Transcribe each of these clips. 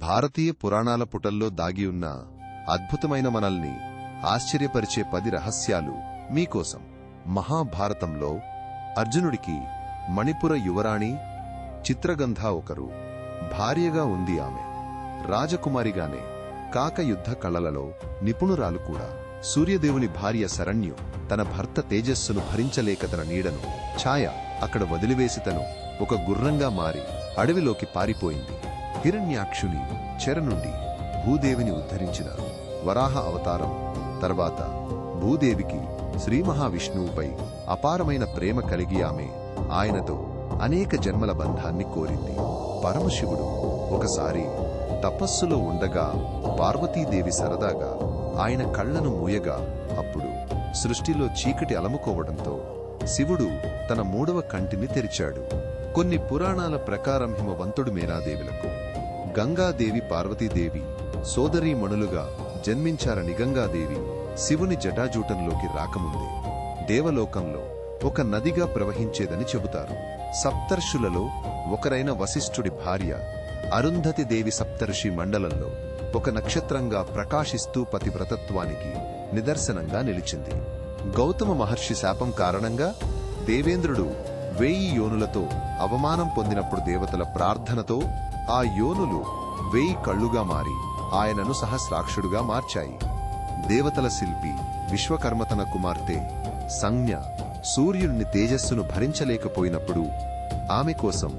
భారతీయ పురాణాల పుటల్లో దాగి ఉన్న అద్భుతమైన మనల్ని ఆశ్చర్యపరిచే 10 రహస్యాలు మీకోసం. మహాభారతంలో అర్జునుడికి మణిపుర యువరాణి చిత్రగంధ ఒకరు భార్యగా ఉంది. ఆమె రాజకుమారిగానే కాక యుద్ధ కళలలో నిపుణురాలు కూడా. సూర్యదేవుని భార్య శరణ్యు తన భర్త తేజస్సును భరించలేక తన నీడను ఛాయ అక్కడ వదిలివేసి తను ఒక గుర్రంగా మారి అడవిలోకి పారిపోయింది. హిరణ్యాక్షుని చెర నుండి భూదేవిని ఉద్ధరించిన వరాహ అవతారం తర్వాత భూదేవికి శ్రీ మహావిష్ణువుపై అపారమైన ప్రేమ కలిగి ఆమె ఆయనతో అనేక జన్మల బంధాన్ని కోరింది. పరమశివుడు ఒకసారి తపస్సులో ఉండగా పార్వతీదేవి సరదాగా ఆయన కళ్లను మూయగా అప్పుడు సృష్టిలో చీకటి అలముకోవడంతో శివుడు తన 3వ కంటిని తెరిచాడు. కొన్ని పురాణాల ప్రకారం హిమవంతుడు మేరాదేవులకు గంగాదేవి పార్వతీదేవి సోదరీమణులుగా జన్మించారని గంగాదేవి శివుని జటాజూటంలోకి రాకముందే దేవలోకంలో ఒక నదిగా ప్రవహించేదని చెబుతారు. సప్తర్షులలో ఒకరైన వశిష్ఠుడి భార్య అరుంధతి దేవి సప్తర్షి మండలంలో ఒక నక్షత్రంగా ప్రకాశిస్తూ పతివ్రతత్వానికి నిదర్శనంగా నిలిచింది. గౌతమ మహర్షి శాపం కారణంగా దేవేంద్రుడు 1000 యోనులతో అవమానం పొందినప్పుడు దేవతల ప్రార్థనతో ఆ యోనులు 1000 కళ్లుగా మారి ఆయనను సహస్రాక్షుడుగా మార్చాయి. దేవతల శిల్పి విశ్వకర్మ తన కుమార్తె సంజ్ఞ సూర్యుని తేజస్సును భరించలేకపోయినప్పుడు ఆమె కోసం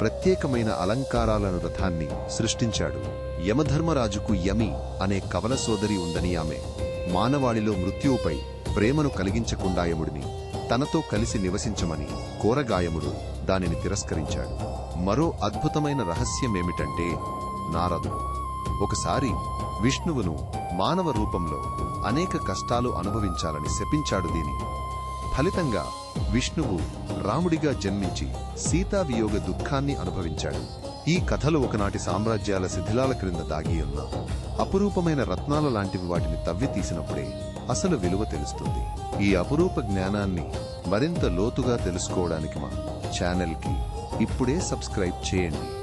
ప్రత్యేకమైన అలంకారాలను రథాన్ని సృష్టించాడు. యమధర్మరాజుకు యమి అనే కవల సోదరి ఉందని ఆమె మానవాళిలో మృత్యువుపై ప్రేమను కలిగించకుండా యముడిని తనతో కలిసి నివసించమని కోరగాయముడు దానిని తిరస్కరించాడు. మరో అద్భుతమైన రహస్యమేమిటంటే నారదుడు ఒకసారి విష్ణువును మానవ రూపంలో అనేక కష్టాలు అనుభవించాలని శపించాడు. దీని ఫలితంగా విష్ణువు రాముడిగా జన్మించి సీతావియోగ దుఃఖాన్ని అనుభవించాడు. ఈ కథలు ఒకనాటి సామ్రాజ్యాల శిథిలాల క్రింద దాగి ఉన్న అపురూపమైన రత్నాల లాంటివి. వాటిని తవ్వి తీసినప్పుడే అసలు విలువ తెలుస్తుంది. ఈ అపురూప జ్ఞానాన్ని మరింత లోతుగా తెలుసుకోవడానికి మా ఛానల్కి ఇప్పుడే సబ్స్క్రైబ్ చేయండి.